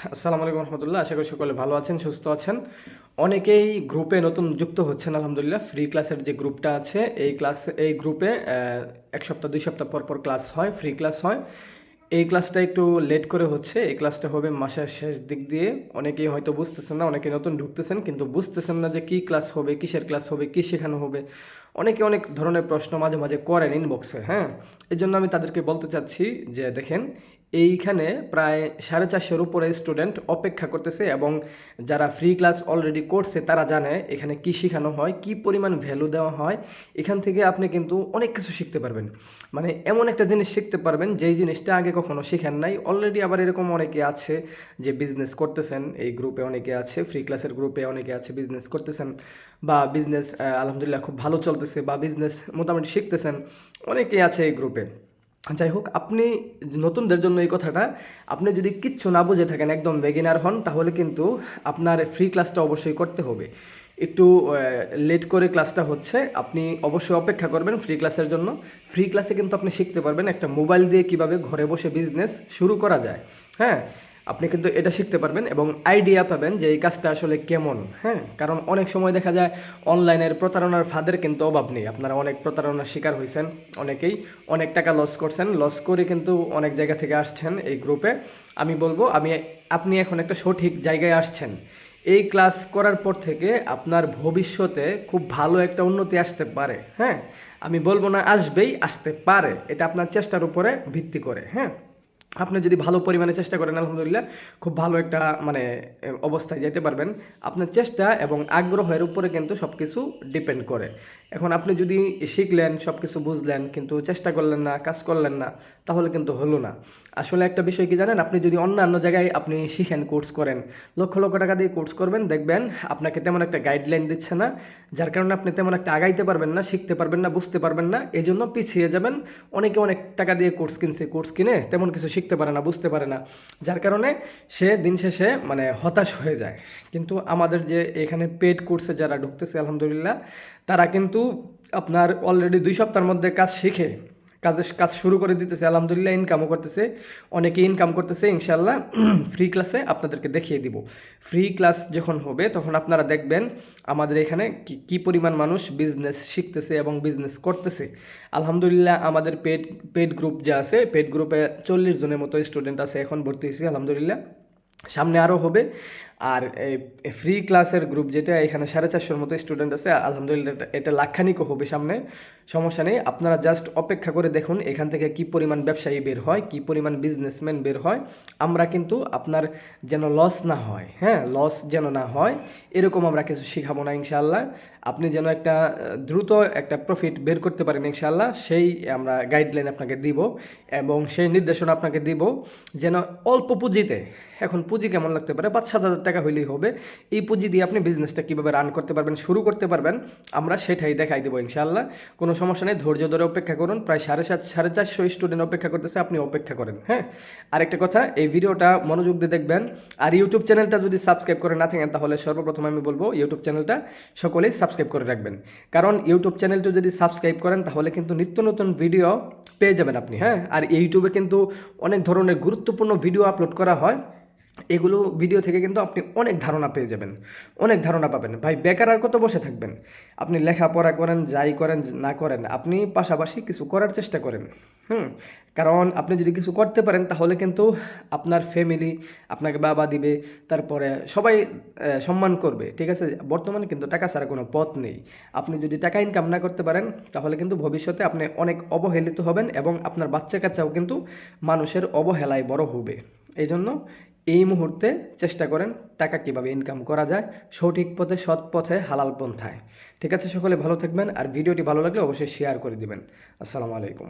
আসসালামু আলাইকুম রহমতুল্লাহ। আশা করি সকলে ভালো আছেন, সুস্থ আছেন। অনেকেই গ্রুপে নতুন যুক্ত হচ্ছেন। আলহামদুলিল্লাহ, ফ্রি ক্লাসের যে গ্রুপটা আছে এই গ্রুপে 1 সপ্তাহ 2 সপ্তাহ পর পর ক্লাস হয়, ফ্রি ক্লাস হয়। এই ক্লাসটা একটু লেট করে হচ্ছে। এই ক্লাসটা হবে মাসের শেষ দিক দিয়ে। অনেকেই হয়তো বুঝতেছেন না, অনেকে নতুন ঢুকতেছেন কিন্তু বুঝতেছেন না যে কী ক্লাস হবে, কিসের ক্লাস হবে, কী শেখানো হবে। অনেকে অনেক ধরনের প্রশ্ন মাঝে মাঝে করেন ইনবক্সে। হ্যাঁ, এই জন্য আমি তাদেরকে বলতে চাচ্ছি যে দেখেন, এইখানে প্রায় 450-এর উপরে স্টুডেন্ট অপেক্ষা করতেছে এবং যারা ফ্রি ক্লাস অলরেডি করছে তারা জানে এখানে কি শেখানো হয়, কি পরিমাণ ভ্যালু দেওয়া হয়। এখান থেকে আপনি কিন্তু অনেক কিছু শিখতে পারবেন। মানে এমন একটা জিনিস শিখতে পারবেন যেই জিনিসটা আগে কখনো শিখেন নাই। অলরেডি আবার এরকম অনেকে আছে যে বিজনেস করতেছেন, এই গ্রুপে অনেকে আছে, ফ্রি ক্লাসের গ্রুপে অনেকে আছে বিজনেস করতেছেন, বা বিজনেস আলহামদুলিল্লাহ খুব ভালো চলতেছে, বা বিজনেস মোটামুটি শিখতেছেন, অনেকেই আছে এই গ্রুপে। যাই হোক, আপনি নতুনদের জন্য এই কথাটা, আপনি যদি কিচ্ছু না বুঝে থাকেন, একদম বেগিনার হন, তাহলে কিন্তু আপনার ফ্রি ক্লাসটা অবশ্যই করতে হবে। একটু লেট করে ক্লাসটা হচ্ছে, আপনি অবশ্যই অপেক্ষা করবেন ফ্রি ক্লাসের জন্য। ফ্রি ক্লাসে কিন্তু আপনি শিখতে পারবেন একটা মোবাইল দিয়ে কিভাবে ঘরে বসে বিজনেস শুরু করা যায়। হ্যাঁ, আপনি কিন্তু এটা শিখতে পারবেন এবং আইডিয়া পাবেন যে এই কাজটা আসলে কেমন। হ্যাঁ, কারণ অনেক সময় দেখা যায় অনলাইনের প্রতারণার ফাঁদের কিন্তু অভাব নেই। আপনারা অনেক প্রতারণার শিকার হয়েছেন, অনেকেই অনেক টাকা লস করছেন, লস করে কিন্তু অনেক জায়গা থেকে আসছেন এই গ্রুপে। আমি বলবো আপনি এখন একটা সঠিক জায়গায় আসছেন। এই ক্লাস করার পর থেকে আপনার ভবিষ্যতে খুব ভালো একটা উন্নতি আসতে পারে। হ্যাঁ, আমি বলবো না আসবেই, আসতে পারে, এটা আপনার চেষ্টার উপরে ভিত্তি করে। হ্যাঁ, আপনি যদি ভালো পরিমাণে চেষ্টা করেন, আলহামদুলিল্লাহ খুব ভালো একটা মানে অবস্থায় যেতে পারবেন। আপনার চেষ্টা এবং আগ্রহের উপরে কিন্তু সব কিছু ডিপেন্ড করে। এখন আপনি যদি শিখলেন, সব কিছু বুঝলেন, কিন্তু চেষ্টা করলেন না, কাজ করলেন না, তাহলে কিন্তু হলো না। আসলে একটা বিষয় কি জানেন, আপনি যদি অন্যান্য জায়গায় আপনি শিখেন, কোর্স করেন, লক্ষ লক্ষ টাকা দিয়ে কোর্স করবেন, দেখবেন আপনাকে তেমন একটা গাইডলাইন দিচ্ছে না, যার কারণে আপনি তেমন একটা আগাইতে পারবেন না, শিখতে পারবেন না, বুঝতে পারবেন না, এই জন্য পিছিয়ে যাবেন। অনেকে অনেক টাকা দিয়ে কোর্স কিনছে, কোর্স কিনে তেমন কিছু শিখতে পারে না, বুঝতে পারে না, যার কারণে সে দিন শেষে মানে হতাশ হয়ে যায়। কিন্তু আমাদের যে এখানে পেড কোর্সে যারা ঢুকতেছে, আলহামদুলিল্লাহ তারা কিন্তু আপনার অলরেডি 2 সপ্তাহের মধ্যে কাজ শিখে কাজ শুরু করে দিতেছে, আলহামদুলিল্লাহ ইনকামও করতেছে। অনেকে ইনকাম করতেছে ইনশাল্লাহ। ফ্রি ক্লাসে আপনাদেরকে দেখিয়ে দিব। ফ্রি ক্লাস যখন হবে তখন আপনারা দেখবেন আমাদের এখানে কি পরিমাণ মানুষ বিজনেস শিখতেছে এবং বিজনেস করতেছে। আলহামদুলিল্লাহ আমাদের পেড গ্রুপ যে আছে, পেড গ্রুপে 40 জনের মতো স্টুডেন্ট আছে, এখন ভর্তি হয়েছে আলহামদুলিল্লাহ, সামনে আরও হবে। আর এই ফ্রি ক্লাসের গ্রুপ যেটা, এখানে 450-এর মতো স্টুডেন্ট আছে, আলহামদুলিল্লাহ এটা লাখখানিকও হবে সামনে। সমস্যা নেই, আপনারা জাস্ট অপেক্ষা করে দেখুন এখান থেকে কি পরিমাণ ব্যবসায়ী বের হয়, কি পরিমাণ বিজনেসম্যান বের হয়। আমরা কিন্তু আপনার যেন লস না হয়, হ্যাঁ, লস যেন না হয় এরকম আমরা কিছু শিখাবো না ইনশাআল্লাহ। আপনি যেন একটা দ্রুত একটা প্রফিট বের করতে পারেন ইনশাআল্লাহ, সেই আমরা গাইডলাইন আপনাকে দিব এবং সেই নির্দেশনা আপনাকে দিব, যেন অল্প পুঁজিতে, এখন পুঁজি কেমন লাগতে পারে, 5-7 হাজার টাকা হইলেই হবে, এই পুঁজি দিয়ে আপনি বিজনেসটা কীভাবে রান করতে পারবেন, শুরু করতে পারবেন, আমরা সেটাই দেখাই দেবো ইনশাআল্লাহ। কোনো সমস্যা নেই, ধৈর্য ধরে অপেক্ষা করুন। প্রায় 450 স্টুডেন্ট অপেক্ষা করতেছে, আপনি অপেক্ষা করেন। হ্যাঁ, আরেকটা কথা, এই ভিডিওটা মনোযোগ দিয়ে দেখবেন। আর ইউটিউব চ্যানেলটা যদি সাবস্ক্রাইব করে না থাকেন, তাহলে সর্বপ্রথম আমি বলবো ইউটিউব চ্যানেলটা সকলেই সাবস্ক্রাইব করে রাখবেন। কারণ ইউটিউব চ্যানেলটা যদি সাবস্ক্রাইব করেন তাহলে কিন্তু নিত্য নতুন ভিডিও পেয়ে যাবেন আপনি। হ্যাঁ, আর ইউটিউবে কিন্তু অনেক ধরনের গুরুত্বপূর্ণ ভিডিও আপলোড করা হয়, এগুলো ভিডিও থেকে কিন্তু আপনি অনেক ধারণা পেয়ে যাবেন, অনেক ধারণা পাবেন। ভাই বেকার আর কত বসে থাকবেন? আপনি লেখাপড়া করেন, যাই করেন না করেন, আপনি পাশাপাশি কিছু করার চেষ্টা করেন। কারণ আপনি যদি কিছু করতে পারেন তাহলে কিন্তু আপনার ফ্যামিলি আপনাকে বাবা দিবে, তারপরে সবাই সম্মান করবে। ঠিক আছে, বর্তমানে কিন্তু টাকা ছাড়া কোনো পথ নেই। আপনি যদি টাকা ইনকাম না করতে পারেন তাহলে কিন্তু ভবিষ্যতে আপনি অনেক অবহেলিত হবেন এবং আপনার বাচ্চা কাচ্চাও কিন্তু মানুষের অবহেলায় বড় হবে। এই জন্য এই মুহূর্তে চেষ্টা করেন টাকা কিভাবে ইনকাম করা যায় সঠিক পথে, সৎ পথে, হালাল পন্থায়। ঠিক আছে, সকলে ভালো থাকবেন, আর ভিডিওটি ভালো লাগলে অবশ্যই শেয়ার করে দিবেন। আসসালামু আলাইকুম।